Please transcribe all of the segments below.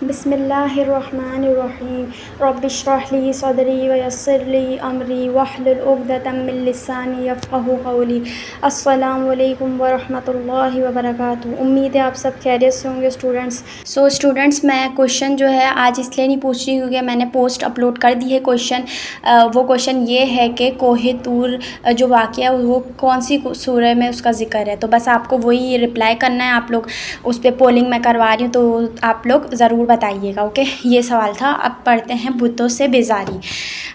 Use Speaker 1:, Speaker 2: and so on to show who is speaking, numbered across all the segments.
Speaker 1: بسم اللہ الرحمن الرحیم رب اشرح لی صدری ویسر لی امری واحلل عقدۃ من لسانی یفقہوا قولی۔ السلام علیکم ورحمۃ اللہ وبرکاتہ۔ امید ہے آپ سب خیریت سے ہوں گے اسٹوڈنٹس۔ میں کویشچن جو ہے آج اس لیے نہیں پوچھ رہی کیونکہ میں نے پوسٹ اپلوڈ کر دی ہے وہ کویشچن یہ ہے کہ کوہ طور جو واقعہ وہ کون سی سورہ میں اس کا ذکر ہے، تو بس آپ کو وہی رپلائی کرنا ہے۔ آپ لوگ اس پہ پولنگ میں کروا رہی ہوں تو آپ لوگ ضرور بتائیے گا، اوکے۔ یہ سوال تھا۔ اب پڑھتے ہیں بتوں سے بیزاری۔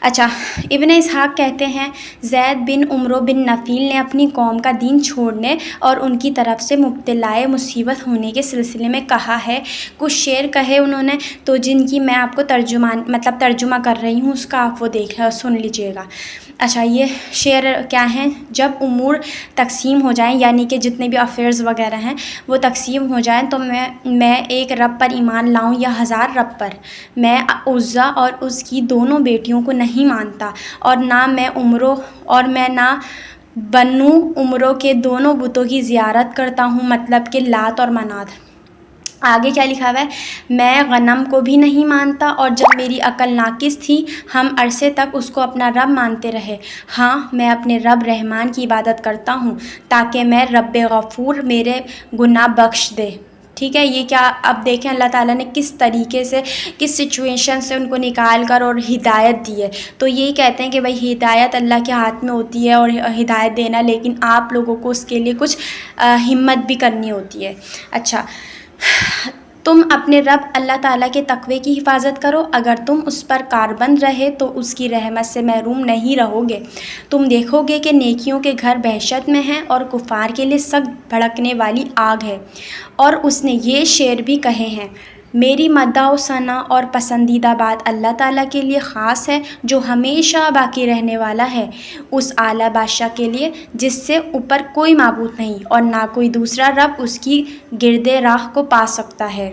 Speaker 1: اچھا، ابن اسحاق کہتے ہیں زید بن عمرو بن نفیل نے اپنی قوم کا دین چھوڑنے اور ان کی طرف سے مبتلائے مصیبت ہونے کے سلسلے میں کہا ہے۔ کچھ شعر کہے انہوں نے تو جن کی میں آپ کو ترجمہ کر رہی ہوں، اس کا آپ وہ سن لیجئے گا۔ اچھا، یہ شعر کیا ہیں؟ جب امور تقسیم ہو جائیں، یعنی کہ جتنے بھی افیئرز وغیرہ ہیں وہ تقسیم ہو جائیں، تو میں ایک رب پر ایمان لاؤں یا ہزار رب پر؟ میں عزا اور اس کی دونوں بیٹیوں کو نہیں مانتا، اور میں نہ بنو عمرو کے دونوں بتوں کی زیارت کرتا ہوں، مطلب کہ لات اور منات۔ آگے کیا لکھا ہوا ہے؟ میں غنم کو بھی نہیں مانتا، اور جب میری عقل ناقص تھی ہم عرصے تک اس کو اپنا رب مانتے رہے۔ ہاں، میں اپنے رب رحمان کی عبادت کرتا ہوں تاکہ میں رب غفور میرے گناہ بخش دے۔ ٹھیک ہے، یہ کیا اب دیکھیں اللہ تعالیٰ نے کس طریقے سے، کس سچویشن سے ان کو نکال کر اور ہدایت دی ہے۔ تو یہی کہتے ہیں کہ بھائی ہدایت اللہ کے ہاتھ میں ہوتی ہے اور ہدایت دینا، لیکن آپ لوگوں کو اس کے لیے کچھ ہمت بھی کرنی ہوتی ہے۔ اچھا، تم اپنے رب اللہ تعالیٰ کے تقوی کی حفاظت کرو، اگر تم اس پر کاربند رہے تو اس کی رحمت سے محروم نہیں رہو گے۔ تم دیکھو گے کہ نیکیوں کے گھر بہشت میں ہیں اور کفار کے لیے سخت بھڑکنے والی آگ ہے۔ اور اس نے یہ شعر بھی کہے ہیں، میری مدح و ثنا اور پسندیدہ بات اللہ تعالیٰ کے لیے خاص ہے جو ہمیشہ باقی رہنے والا ہے، اس اعلیٰ بادشاہ کے لیے جس سے اوپر کوئی معبود نہیں اور نہ کوئی دوسرا رب اس کی گرد راہ کو پا سکتا ہے۔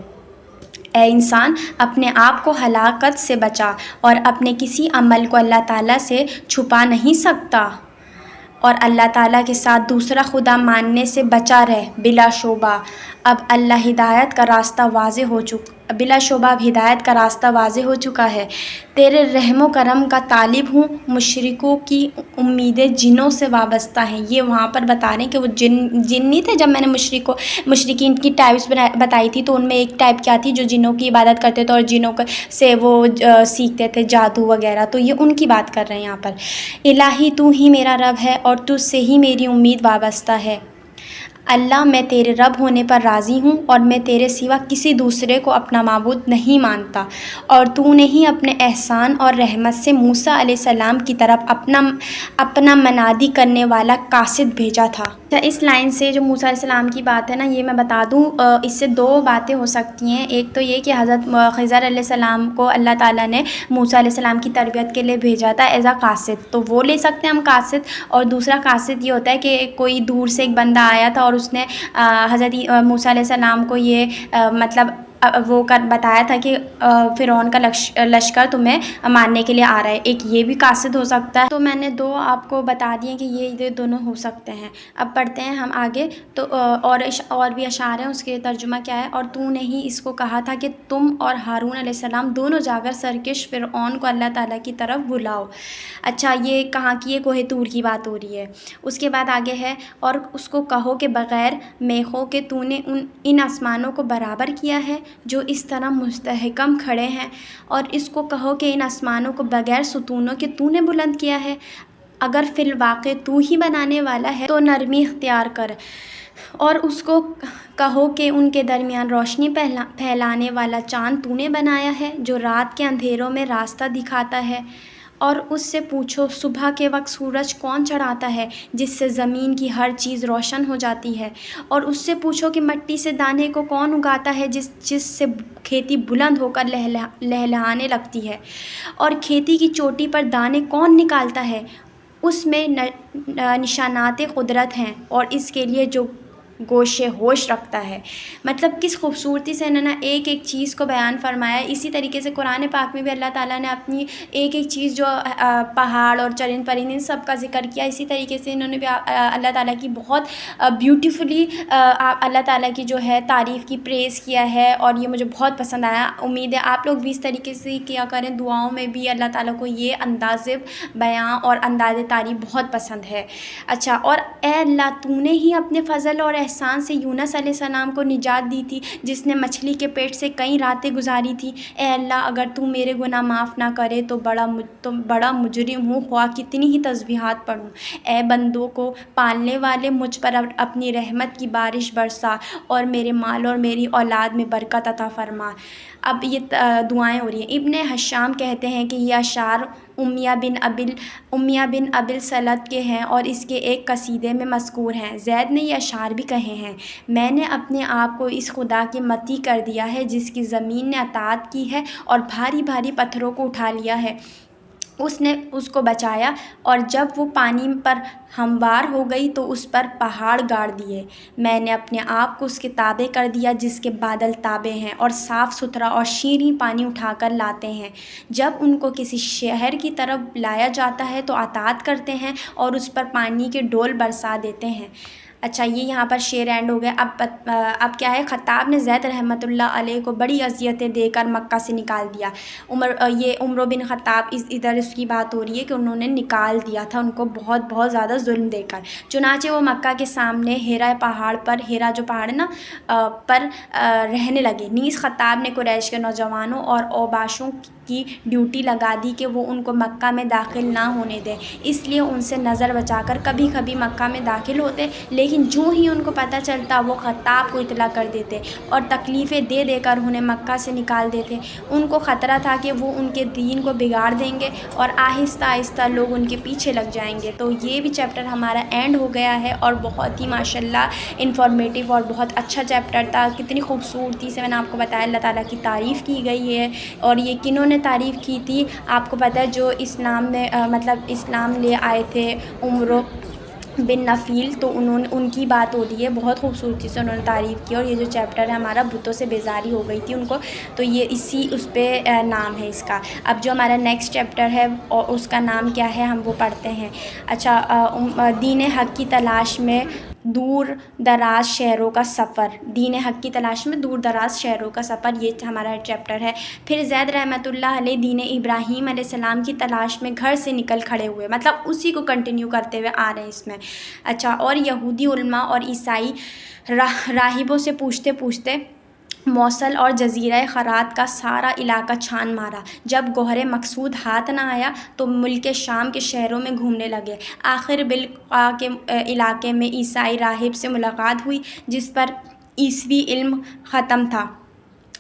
Speaker 1: اے انسان، اپنے آپ کو ہلاکت سے بچا اور اپنے کسی عمل کو اللہ تعالیٰ سے چھپا نہیں سکتا، اور اللہ تعالیٰ کے ساتھ دوسرا خدا ماننے سے بچا رہ۔ بلا شبہ اب ہدایت کا راستہ واضح ہو چکا ہے۔ تیرے رحم و کرم کا طالب ہوں، مشرکوں کی امیدیں جنوں سے وابستہ ہیں۔ یہ وہاں پر بتا رہے ہیں کہ وہ جن نہیں تھے۔ جب میں نے مشرکین کی ٹائپس بتائی تھی تو ان میں ایک ٹائپ کیا تھی جو جنوں کی عبادت کرتے تھے اور جنوں سے وہ سیکھتے تھے جادو وغیرہ، تو یہ ان کی بات کر رہے ہیں یہاں پر۔ الہی تو ہی میرا رب ہے اور تجھ سے ہی میری امید وابستہ ہے۔ اللہ، میں تیرے رب ہونے پر راضی ہوں اور میں تیرے سوا کسی دوسرے کو اپنا معبود نہیں مانتا، اور تو نے ہی اپنے احسان اور رحمت سے موسیٰ علیہ السلام کی طرف اپنا منادی کرنے والا قاصد بھیجا تھا۔ اس لائن سے جو موسیٰ علیہ السلام کی بات ہے نا، یہ میں بتا دوں، اس سے دو باتیں ہو سکتی ہیں۔ ایک تو یہ کہ حضرت خضر علیہ السلام کو اللہ تعالیٰ نے موسیٰ علیہ السلام کی تربیت کے لیے بھیجا تھا ایز اے قاصد، تو وہ لے سکتے ہیں ہم قاصد۔ اور دوسرا قاصد یہ ہوتا ہے کہ کوئی دور سے ایک بندہ آیا تھا اور اس نے حضرت موسیٰ علیہ السلام کو یہ وہ بتایا تھا کہ فرعون کا لشکر تمہیں مارنے کے لیے آ رہا ہے، ایک یہ بھی قاصد ہو سکتا ہے۔ تو میں نے دو آپ کو بتا دیے کہ یہ دونوں ہو سکتے ہیں۔ اب پڑھتے ہیں ہم آگے، تو اور بھی اشعار ہیں، اس کے ترجمہ کیا ہے؟ اور تو نے ہی اس کو کہا تھا کہ تم اور ہارون علیہ السلام دونوں جا کر سرکش فرعون کو اللہ تعالیٰ کی طرف بلاؤ۔ اچھا، یہ کہاں کی ہے؟ کوہ طور کی بات ہو رہی ہے۔ اس کے بعد آگے ہے، اور اس کو کہو کہ بغیر میخوں کے تو نے ان آسمانوں کو برابر کیا ہے جو اس طرح مستحکم کھڑے ہیں، اور اس کو کہو کہ ان آسمانوں کو بغیر ستونوں کے تو نے بلند کیا ہے۔ اگر فی الواقع تو ہی بنانے والا ہے تو نرمی اختیار کر، اور اس کو کہو کہ ان کے درمیان روشنی پھیلانے والا چاند تو نے بنایا ہے جو رات کے اندھیروں میں راستہ دکھاتا ہے، اور اس سے پوچھو صبح کے وقت سورج کون چڑھاتا ہے جس سے زمین کی ہر چیز روشن ہو جاتی ہے، اور اس سے پوچھو کہ مٹی سے دانے کو کون اگاتا ہے جس سے کھیتی بلند ہو کر لہلہانے لگتی ہے، اور کھیتی کی چوٹی پر دانے کون نکالتا ہے، اس میں نشانات قدرت ہیں، اور اس کے لیے جو گوش ہوش رکھتا ہے۔ مطلب کس خوبصورتی سے انہوں نے ایک ایک چیز کو بیان فرمایا ہے۔ اسی طریقے سے قرآن پاک میں بھی اللہ تعالیٰ نے اپنی ایک ایک چیز جو پہاڑ اور چرند پرند ان سب کا ذکر کیا، اسی طریقے سے انہوں نے بھی اللہ تعالیٰ کی بہت بیوٹیفلی اللہ تعالیٰ کی جو ہے تعریف کی، پریز کیا ہے، اور یہ مجھے بہت پسند آیا۔ امید ہے آپ لوگ بھی اس طریقے سے کیا کریں، دعاؤں میں بھی اللہ تعالیٰ کو یہ انداز بیان اور انداز تعریف بہت پسند ہے۔ اچھا، اور اے اللہ تو نے ہی اپنے فضل اور احسان سے یونس علیہ السلام کو نجات دی تھی، جس نے مچھلی کے پیٹ سے کئی راتیں گزاری تھی۔ اے اللہ اگر تو میرے گناہ معاف نہ کرے تو بڑا مجرم ہوں، خواہ کتنی ہی تسبیحات پڑھوں۔ اے بندوں کو پالنے والے، مجھ پر اپنی رحمت کی بارش برسا اور میرے مال اور میری اولاد میں برکت عطا فرما۔ اب یہ دعائیں ہو رہی ہیں۔ ابن حشام کہتے ہیں کہ یہ اشعار امیہ بن ابل سلط کے ہیں اور اس کے ایک قصیدے میں مذکور ہیں۔ زید نے یہ اشعار بھی کہے ہیں: میں نے اپنے آپ کو اس خدا کے مطیع کر دیا ہے جس کی زمین نے اطاعت کی ہے اور بھاری بھاری پتھروں کو اٹھا لیا ہے۔ اس نے اس کو بچایا، اور جب وہ پانی پر ہموار ہو گئی تو اس پر پہاڑ گاڑ دیے۔ میں نے اپنے آپ کو اس کے تابع کر دیا جس کے بادل تابع ہیں اور صاف ستھرا اور شیریں پانی اٹھا کر لاتے ہیں۔ جب ان کو کسی شہر کی طرف لایا جاتا ہے تو اطاعت کرتے ہیں اور اس پر پانی کے ڈول برسا دیتے ہیں۔ اچھا، یہ یہاں پر شعر اینڈ ہو گیا۔ اب کیا ہے، خطاب نے زید رحمۃ اللہ علیہ کو بڑی اذیتیں دے کر مکہ سے نکال دیا۔ عمر بن خطاب ادھر اس کی بات ہو رہی ہے کہ انہوں نے نکال دیا تھا ان کو بہت زیادہ ظلم دے کر۔ چنانچہ وہ مکہ کے سامنے ہیرا پہاڑ پر، ہیرا جو پہاڑ ہے نا، پر رہنے لگے۔ نیز خطاب نے قریش کے نوجوانوں اور اوباشوں کی ڈیوٹی لگا دی کہ وہ ان کو مکہ میں داخل نہ ہونے دیں، اس لیے ان سے نظر بچا کر کبھی کبھی مکہ میں داخل ہوتے، لیکن جو ہی ان کو پتہ چلتا وہ خطاب کو اطلاع کر دیتے اور تکلیفیں دے دے کر انہیں مکہ سے نکال دیتے۔ ان کو خطرہ تھا کہ وہ ان کے دین کو بگاڑ دیں گے اور آہستہ آہستہ لوگ ان کے پیچھے لگ جائیں گے۔ تو یہ بھی چیپٹر ہمارا اینڈ ہو گیا ہے، اور بہت ہی ماشاءاللہ انفارمیٹیو اور بہت اچھا چیپٹر تھا۔ کتنی خوبصورتی سے میں نے آپ کو بتایا اللہ تعالیٰ کی تعریف کی گئی ہے، اور یہ کنہوں نے تعریف کی تھی آپ کو پتہ ہے، جو اسلام میں مطلب اسلام لے آئے تھے، عمر بن نفیل، تو ان کی بات ہو رہی ہے۔ بہت خوبصورتی سے انہوں نے تعریف کی، اور یہ جو چیپٹر ہے ہمارا بتوں سے بیزاری ہو گئی تھی ان کو، تو یہ اس پہ نام ہے اس کا۔ اب جو ہمارا نیکسٹ چیپٹر ہے اور اس کا نام کیا ہے ہم وہ پڑھتے ہیں۔ اچھا، دین حق کی تلاش میں دور دراز شہروں کا سفر، دین حق کی تلاش میں دور دراز شہروں کا سفر، یہ ہمارا چیپٹر ہے۔ پھر زید رحمۃ اللہ علیہ دین ابراہیم علیہ السلام کی تلاش میں گھر سے نکل کھڑے ہوئے، مطلب اسی کو کنٹینیو کرتے ہوئے آ رہے ہیں اس میں۔ اچھا، اور یہودی علماء اور عیسائی راہبوں سے پوچھتے پوچھتے موصل اور جزیرہ خرات کا سارا علاقہ چھان مارا۔ جب گوہر مقصود ہاتھ نہ آیا تو ملک شام کے شہروں میں گھومنے لگے۔ آخر بالقاع کے علاقے میں عیسائی راہب سے ملاقات ہوئی جس پر عیسوی علم ختم تھا۔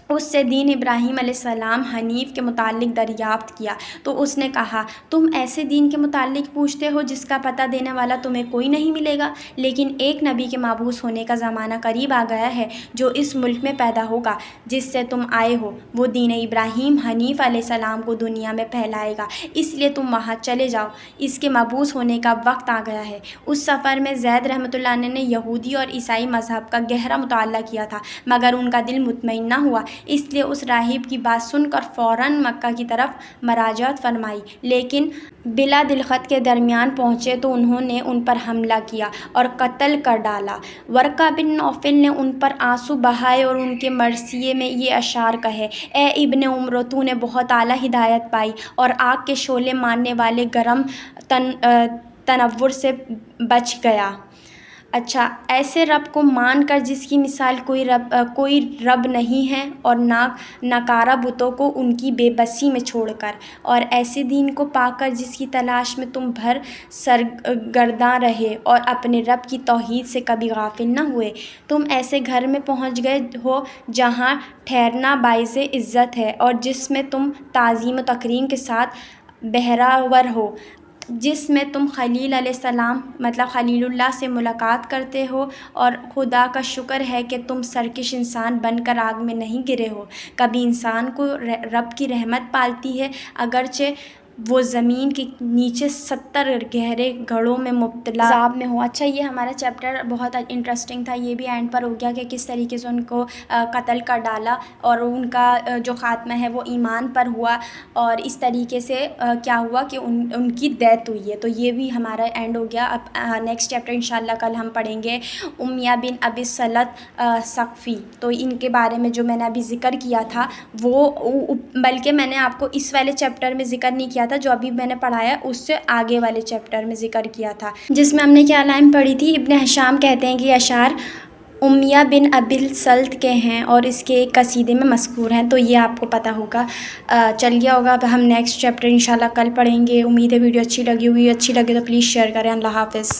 Speaker 1: اس سے دین ابراہیم علیہ السلام حنیف کے متعلق دریافت کیا تو اس نے کہا: تم ایسے دین کے متعلق پوچھتے ہو جس کا پتہ دینے والا تمہیں کوئی نہیں ملے گا، لیکن ایک نبی کے مبعوث ہونے کا زمانہ قریب آ گیا ہے جو اس ملک میں پیدا ہوگا جس سے تم آئے ہو، وہ دین ابراہیم حنیف علیہ السلام کو دنیا میں پھیلائے گا، اس لیے تم وہاں چلے جاؤ، اس کے مبعوث ہونے کا وقت آ گیا ہے۔ اس سفر میں زید رحمۃ اللہ علیہ نے یہودی اور عیسائی مذہب کا گہرا مطالعہ کیا تھا، مگر ان کا دل مطمئن نہ ہوا، اس لیے اس راہب کی بات سن کر فوراً مکہ کی طرف مراجعت فرمائی، لیکن بلا دلخط کے درمیان پہنچے تو انہوں نے ان پر حملہ کیا اور قتل کر ڈالا۔ ورقہ بن نوفل نے ان پر آنسو بہائے اور ان کے مرثیے میں یہ اشعار کہے: اے ابن عمر، تو نے بہت اعلیٰ ہدایت پائی اور آگ کے شعلے مارنے والے گرم تنور سے بچ گیا۔ اچھا، ایسے رب کو مان کر جس کی مثال کوئی رب نہیں ہے، اور ناکارہ بتوں کو ان کی بے بسی میں چھوڑ کر، اور ایسے دین کو پا کر جس کی تلاش میں تم بھر سرگرداں رہے اور اپنے رب کی توحید سے کبھی غافل نہ ہوئے، تم ایسے گھر میں پہنچ گئے ہو جہاں ٹھہرنا باعث عزت ہے اور جس میں تم تعظیم و تکریم کے ساتھ بہراور ہو، جس میں تم خلیل علیہ السلام مطلب خلیل اللہ سے ملاقات کرتے ہو، اور خدا کا شکر ہے کہ تم سرکش انسان بن کر آگ میں نہیں گرے ہو۔ کبھی انسان کو رب کی رحمت پالتی ہے، اگرچہ وہ زمین کے نیچے 70 گہرے گڑھوں میں مبتلا عذاب میں ہو۔ اچھا، یہ ہمارا چیپٹر بہت انٹرسٹنگ تھا، یہ بھی اینڈ پر ہو گیا کہ کس طریقے سے ان کو قتل کر ڈالا اور ان کا جو خاتمہ ہے وہ ایمان پر ہوا، اور اس طریقے سے کیا ہوا کہ ان کی ڈیتھ ہوئی ہے۔ تو یہ بھی ہمارا اینڈ ہو گیا۔ اب نیکسٹ چیپٹر انشاءاللہ کل ہم پڑھیں گے امیہ بن ابی سلط ثقفی۔ تو ان کے بارے میں جو میں نے ابھی ذکر کیا تھا وہ، بلکہ میں نے آپ کو اس والے چیپٹر میں ذکر نہیں کیا تھا جو ابھی میں نے پڑھایا ہے، اس سے آگے والے چیپٹر میں ذکر کیا تھا، جس میں ہم نے کیا لائن پڑھی تھی۔ ابن ہشام کہتے ہیں کہ یہ اشعار امیہ بن ابی سلط کے ہیں اور اس کے ایک قصیدے میں مذکور ہیں، تو یہ آپ کو پتہ ہوگا، چل گیا ہوگا۔ اب ہم نیکسٹ چیپٹر انشاءاللہ کل پڑھیں گے۔ امید ہے ویڈیو اچھی لگی ہوئی، اچھی لگے تو پلیز شیئر کریں۔ اللہ حافظ۔